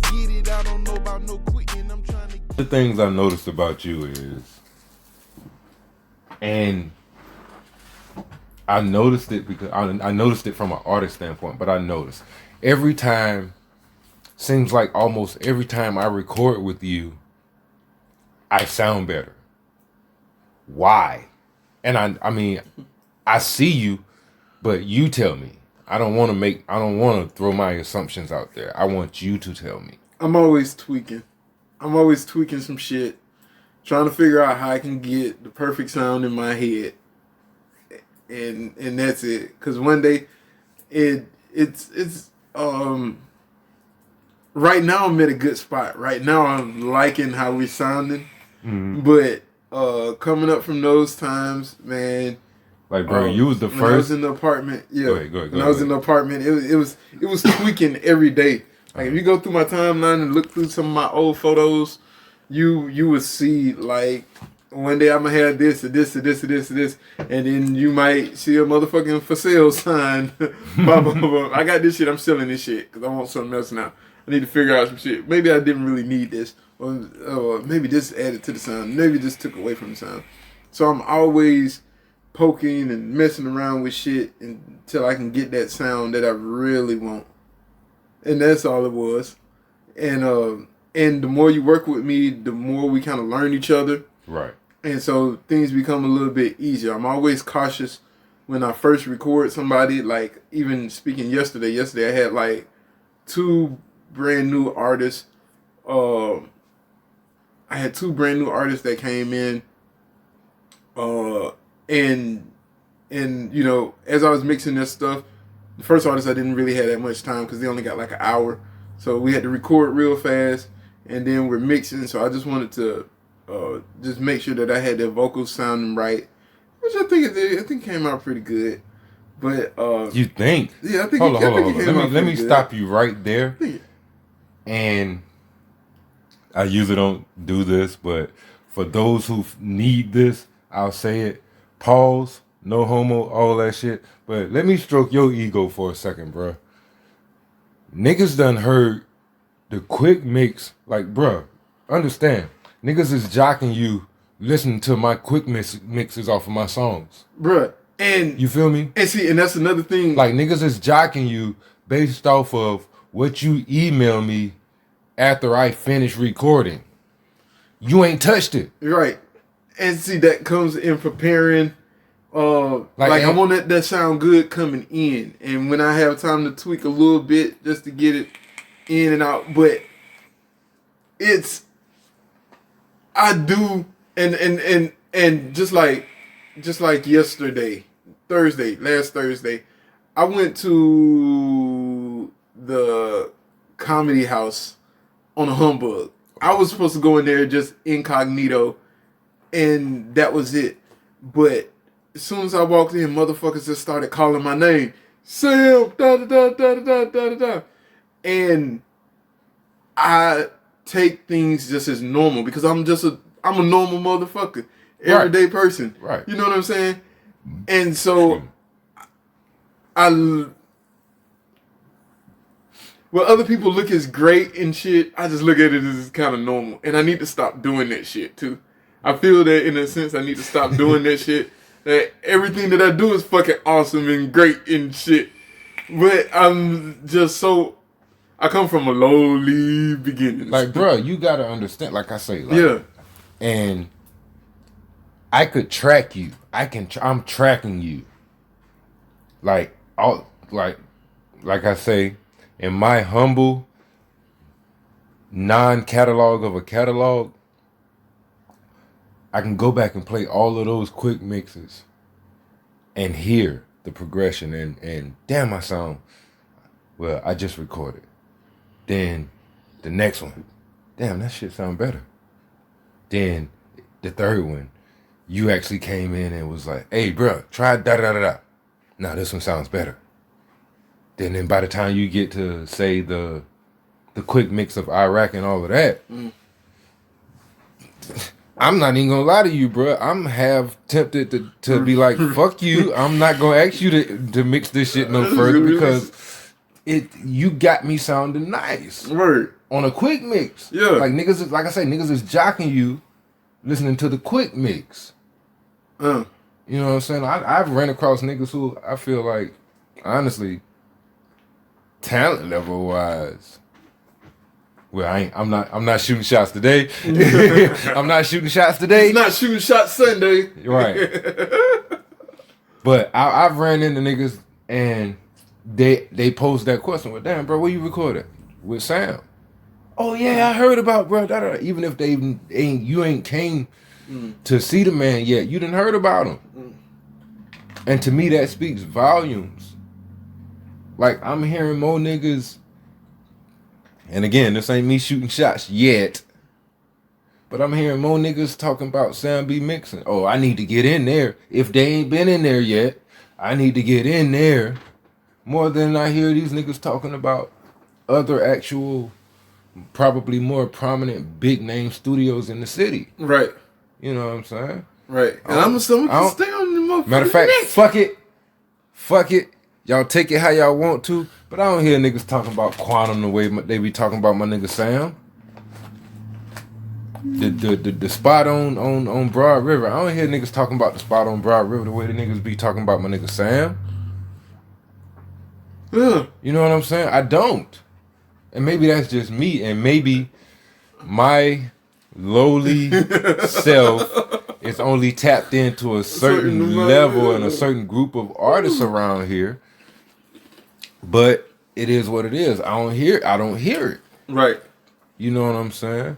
get it. I don't know about no quitting. I'm trying to. The things I noticed about you is, and I noticed it because I noticed it from an artist standpoint, but I noticed every time, seems like almost every time I record with you, I sound better. Why? And I mean, I see you, but you tell me. I don't want to throw my assumptions out there. I want you to tell me. I'm always tweaking. I'm always tweaking some shit, trying to figure out how I can get the perfect sound in my head. And that's it. Cause one day it's right now I'm at a good spot. Right now I'm liking how we're sounding. Mm-hmm. But coming up from those times, man. Like, bro, you was the first. When I was in the apartment, yeah. Go ahead. When I was in the apartment, it was tweaking every day. Like, if you go through my timeline and look through some of my old photos, you would see, like, one day I'm gonna have this, and then you might see a motherfucking for sale sign. I got this shit, I'm selling this shit, because I want something else now. I need to figure out some shit. Maybe I didn't really need this, or maybe this added to the sound, maybe this took away from the sound. So I'm always poking and messing around with shit until I can get that sound that I really want. And that's all it was. And the more you work with me, the more we kind of learn each other. Right. And so things become a little bit easier. I'm always cautious when I first record somebody. Like, even speaking yesterday I had like 2 brand new artists. I had 2 brand new artists that came in. And you know, as I was mixing this stuff, the first artist I didn't really have that much time because they only got like an hour, so we had to record real fast, and then we're mixing. So I just wanted to just make sure that I had their vocals sounding right, which I think it did. I think it came out pretty good. But you think? Yeah, I think. Hold on. Let me stop you right there. And I usually don't do this, but for those who need this, I'll say it. Pause. No homo. All that shit. But let me stroke your ego for a second, bro. Niggas done heard the quick mix. Like, bro, understand. Niggas is jocking you listening to my quick mixes off of my songs. Bruh. And you feel me? And see, and that's another thing. Like, niggas is jocking you based off of what you email me after I finish recording. You ain't touched it. Right. And see, that comes in preparing. Like I want that sound good coming in. And when I have time to tweak a little bit just to get it in and out. But I do, and just like yesterday, last Thursday, I went to the comedy house on a humbug. I was supposed to go in there just incognito, and that was it. But as soon as I walked in, motherfuckers just started calling my name. Sam, da-da-da-da-da-da-da-da. And I take things just as normal because I'm a normal motherfucker. Everyday person. Right. You know what I'm saying? And so well, other people look as great and shit, I just look at it as kind of normal. And I need to stop doing that shit too. I feel that in a sense I need to stop doing that shit. That everything that I do is fucking awesome and great and shit. But I'm just so... I come from a lowly beginning. Like, bro, you gotta understand. Like I say, like, yeah. And I could track you. I'm tracking you. Like I say, in my humble non-catalog of a catalog, I can go back and play all of those quick mixes and hear the progression and damn, my sound. Well, I just recorded. Then the next one, damn, that shit sound better. Then the third one, you actually came in and was like, hey, bro, try da-da-da-da. Now this one sounds better. Then by the time you get to, say, the quick mix of Iraq and all of that, I'm not even gonna lie to you, bro. I'm half tempted to be like, fuck you. I'm not gonna ask you to mix this shit no further because you got me sounding nice. Word. On a quick mix. Yeah. Like niggas is, like I say, niggas is jocking you listening to the quick mix. You know what I'm saying? I've ran across niggas who I feel like, honestly, talent level wise. Well, I'm not shooting shots today. I'm not shooting shots today. It's not shooting shots Sunday. Right. But I've ran into niggas and they posed that question. Well, damn, bro, where you recorded? With Sam. Oh yeah, I heard about bro. Da, da. Even if you ain't came to see the man yet, you done heard about him. And to me, that speaks volumes. Like I'm hearing more niggas. And again, this ain't me shooting shots yet. But I'm hearing more niggas talking about Sam B mixing. Oh, I need to get in there. If they ain't been in there yet, I need to get in there. More than I hear these niggas talking about other actual, probably more prominent big name studios in the city. Right. You know what I'm saying? Right. And I'm assuming to stay on the motherfucker. Matter of fact, fuck it. Fuck it. Y'all take it how y'all want to, but I don't hear niggas talking about Quantum the way they be talking about my nigga Sam. The spot on Broad River. I don't hear niggas talking about the spot on Broad River the way the niggas be talking about my nigga Sam. Yeah. You know what I'm saying? I don't. And maybe that's just me, and maybe my lowly self is only tapped into a certain level and a certain group of artists around here. But it is what it is. I don't hear it. Right. You know what I'm saying?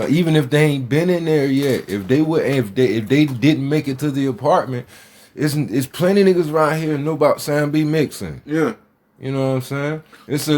Even if they ain't been in there yet, if they didn't make it to the apartment, it's plenty of niggas around here know about Sam B mixing. Yeah. You know what I'm saying? It's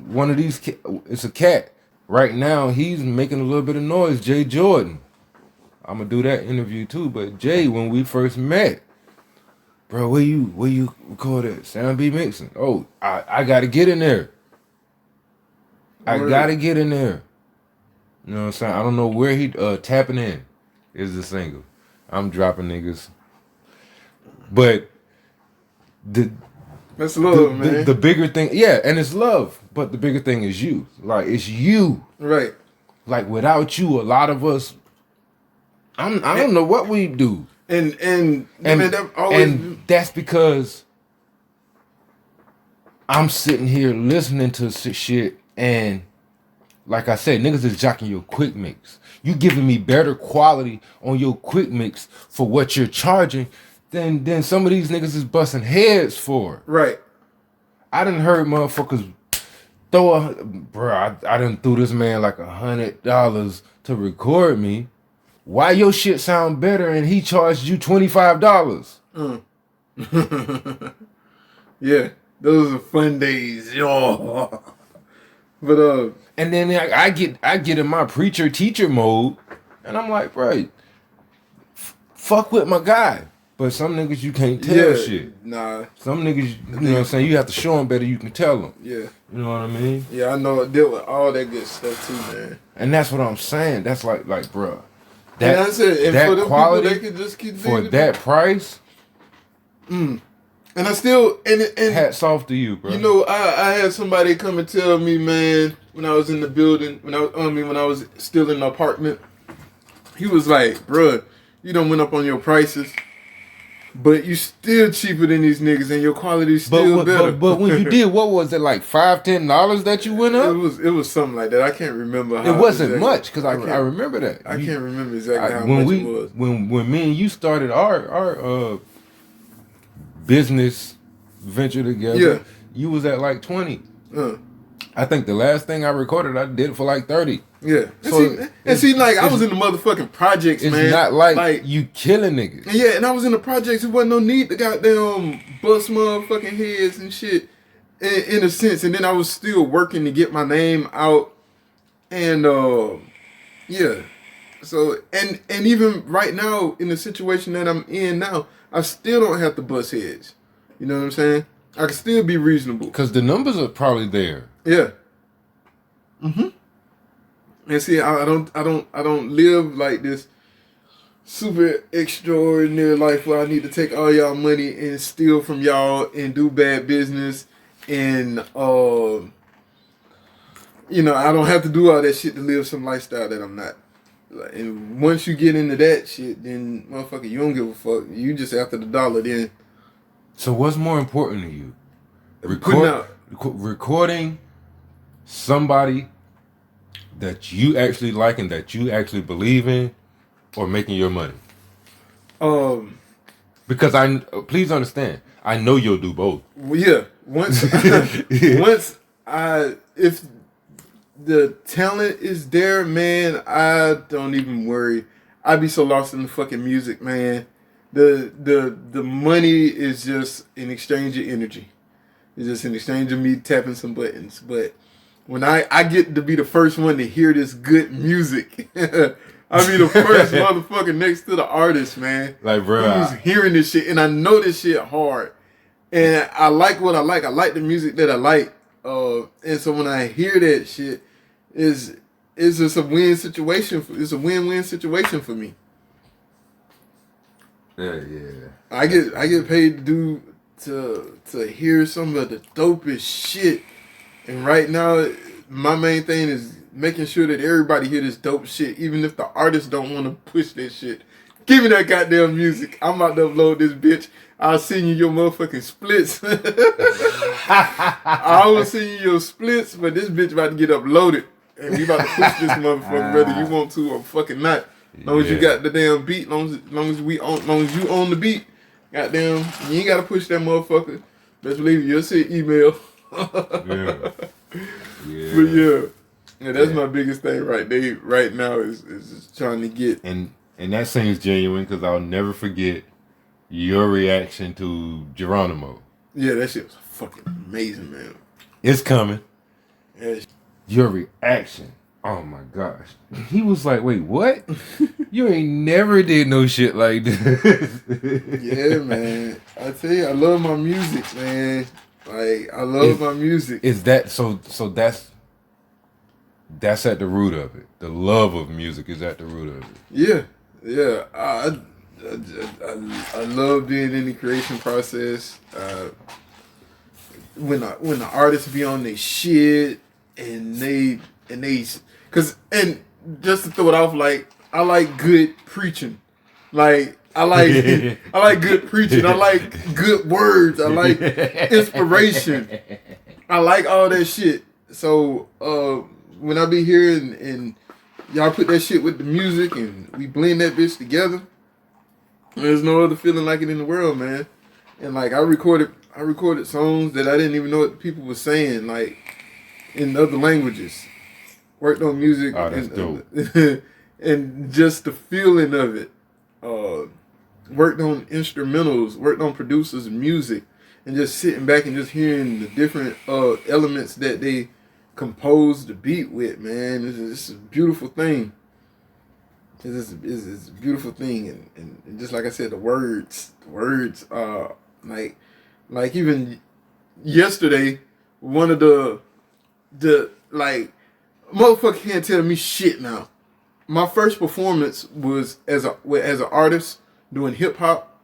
one of these. It's a cat. Right now, he's making a little bit of noise. Jay Jordan. I'm gonna do that interview too. But Jay, when we first met, bro, where you record at? Sam B mixing. Oh, I gotta get in there. I gotta get in there. You know what I'm saying? I don't know where he tapping in is the single. I'm dropping niggas. But that's love, man. The bigger thing, yeah, and it's love. But the bigger thing is you. Like it's you. Right. Like without you, a lot of us, I don't know what we do. And that's because I'm sitting here listening to shit, and like I said, niggas is jocking your quick mix. You giving me better quality on your quick mix for what you're charging than some of these niggas is busting heads for. Right. I done heard motherfuckers I done threw this man like $100 to record me. Why your shit sound better and he charged you $25? Yeah, those are fun days, yo. But and then I get in my preacher teacher mode, and I'm like, bro, fuck with my guy. But some niggas you can't tell shit. Nah. Some niggas, you know what I'm saying, you have to show them better. You can tell them. Yeah. You know what I mean? Yeah, I know. I deal with all that good stuff too, man. And that's what I'm saying. That's like, bro. That for them quality people, they can just keep for that price. And I still and hats off to you, bro. You know, I had somebody come and tell me, man, when I was in the building, when I was still in the apartment, he was like, bro, you done went up on your prices, but you still cheaper than these niggas, and your quality's still better. But when you did, what was it, like $5-10 that you went up? It was something like that. I can't remember. It wasn't much because I remember that. I can't remember exactly how much it was. When me and you started our business venture together, you was at like 20. I think the last thing I recorded, I did it for like 30. Yeah. So I was in the motherfucking projects, it's man. It's not like you killing niggas. Yeah, and I was in the projects. There wasn't no need to goddamn bust motherfucking heads and shit, in a sense. And then I was still working to get my name out. And, yeah. So, and even right now, in the situation that I'm in now, I still don't have to bust heads. You know what I'm saying? I can still be reasonable. Because the numbers are probably there. Yeah. And see, I don't live like this super extraordinary life where I need to take all y'all money and steal from y'all and do bad business and you know, I don't have to do all that shit to live some lifestyle that I'm not. Like, and once you get into that shit, then motherfucker, you don't give a fuck. You just after the dollar. Then So what's more important to you? putting out. Recording somebody that you actually like and that you actually believe in, or making your money? Because please understand, I know you'll do both. Well, yeah. Once if the talent is there, man, I don't even worry. I be so lost in the fucking music, man. The money is just an exchange of energy. It's just an exchange of me tapping some buttons. But when I get to be the first one to hear this good music, I be the first motherfucker next to the artist, man. Like, bro, who's hearing this shit, and I know this shit hard, and I like what I like. I like the music that I like, and so when I hear that shit, it's just a win situation. It's a win-win situation for me. yeah. I get paid to hear some of the dopest shit, and right now my main thing is making sure that everybody hear this dope shit, even if the artists don't want to push that shit. Give me that goddamn music. I'm about to upload this bitch. I'll send you your motherfucking splits. I will send you your splits, but this bitch about to get uploaded, and we about to push this motherfucker whether you want to or fucking not. As long as you got the damn beat, long as you own the beat, goddamn, you ain't gotta push that motherfucker. Best believe you'll see email. Yeah. But yeah, that's my biggest thing right now is just trying to get. And that seems genuine because I'll never forget your reaction to Geronimo. Yeah, that shit was fucking amazing, man. It's coming. Yeah. Your reaction. Oh my gosh. He was like, wait, what? You ain't never did no shit like this. Yeah, man. I tell you, I love my music, man. Like, I love my music. Is that so that's at the root of it. The love of music is at the root of it. Yeah. I love being in the creation process. When the artists be on their shit and they and just to throw it off, like, I like good preaching. Like, I like good preaching. I like good words. I like inspiration. I like all that shit. So when I be here and y'all put that shit with the music and we blend that bitch together, there's no other feeling like it in the world, man. And like I recorded songs that I didn't even know what the people were saying, like in other languages. Worked on music. Oh, that's dope. And just the feeling of it. Worked on instrumentals, worked on producers and music, and just sitting back and just hearing the different elements that they composed the beat with, man. It's a beautiful thing. It's a beautiful thing, and just like I said, the words, like even yesterday, one of the like, motherfucker can't tell me shit now. My first performance was as an artist doing hip hop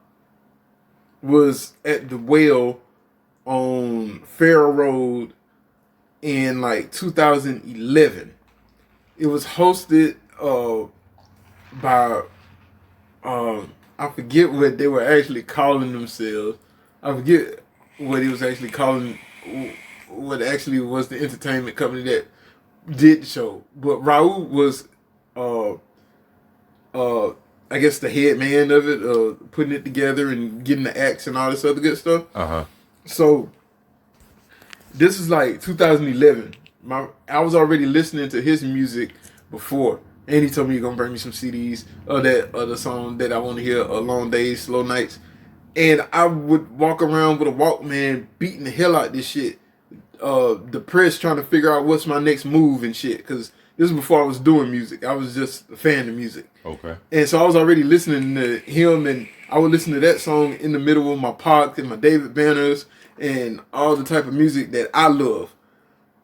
was at the Well on Farrow Road in like 2011. It was hosted by I forget what they were actually calling themselves. I forget what he was actually calling, what actually was the entertainment company that did the show. But Raul was I guess the head man of it, putting it together and getting the acts and all this other good stuff. So this is like 2011. I was already listening to his music before, and he told me he's gonna bring me some CDs of the song that I want to hear, Long Days, Slow Nights. And I would walk around with a Walkman beating the hell out this shit, depressed, trying to figure out what's my next move and shit, because this is before I was doing music. I was just a fan of music. Okay. And so I was already listening to him, and I would listen to that song in the middle of my Pac and my David Banners and all the type of music that I love.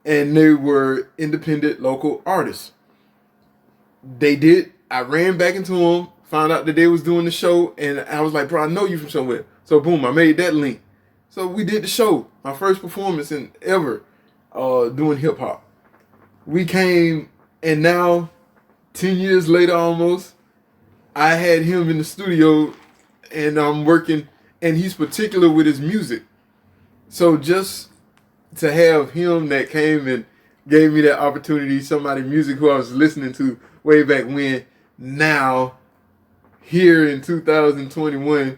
And they were independent local artists. I ran back into them, found out that they was doing the show, and I was like, bro, I know you from somewhere. So boom, I made that link. So we did the show, my first performance in ever doing hip hop. We came, and now 10 years later almost, I had him in the studio, and I'm working, and he's particular with his music. So just to have him that came and gave me that opportunity, somebody music who I was listening to way back when, now here in 2021,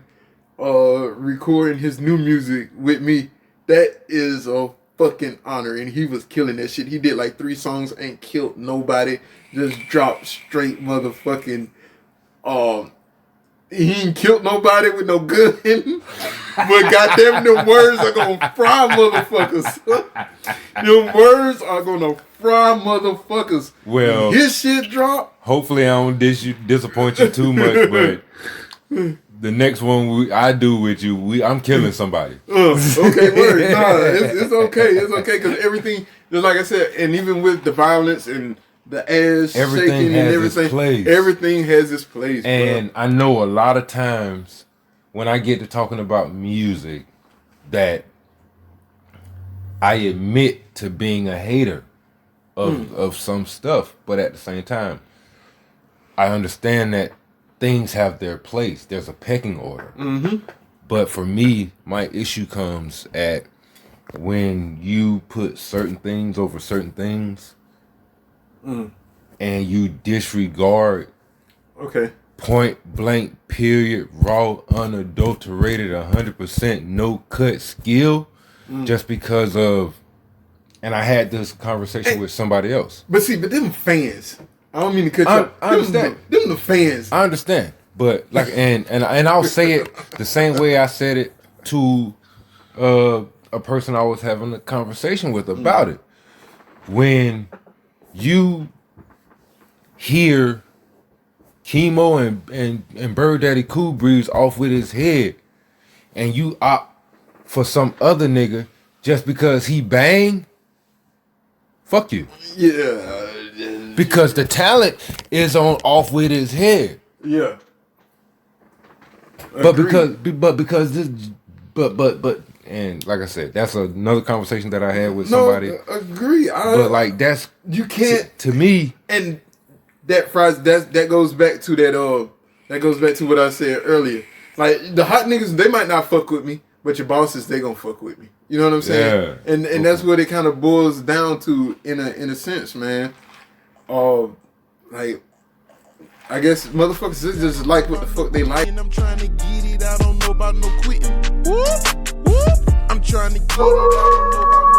recording his new music with me, that is a fucking honor. And he was killing that shit. He did like 3 songs, ain't killed nobody, just dropped straight motherfucking he ain't killed nobody with no gun, but goddamn, them words are gonna fry motherfuckers. Them words are gonna fry motherfuckers. Well, his shit drop. Hopefully, I don't disappoint you too much, but the next one I do with you, I'm killing somebody. Okay, word. Nah, it's okay. It's okay because everything, just like I said, and even with the violence and the ass shaking and everything, everything has its place. And bro, I know a lot of times when I get to talking about music that I admit to being a hater of some stuff, but at the same time, I understand that things have their place. There's a pecking order. Mm-hmm. But for me, my issue comes at when you put certain things over certain things. And you disregard point blank period raw unadulterated 100% no cut skill just because of, and I had this conversation with somebody else. But them fans, I don't mean to cut you off. I understand. Them the fans. I understand. But like and I'll say it the same way I said it to a person I was having a conversation with about it. When you hear Chemo and Bird Daddy Cool Breeze off with his head, and you opt for some other nigga just because he bang, fuck you. Yeah. Because the talent is on off with his head. Yeah. But because this and like I said, that's another conversation that I had with somebody. Agree. But like that's you can't to me. And that goes back to that goes back to what I said earlier. Like the hot niggas, they might not fuck with me, but your bosses, they gonna fuck with me. You know what I'm saying? Yeah. And that's what it kind of boils down to in a sense, man. Like I guess motherfuckers is just like what the fuck they like. I'm trying to get it, I don't know about no quitting. Whoop, whoop. I'm trying to get it, I don't know about no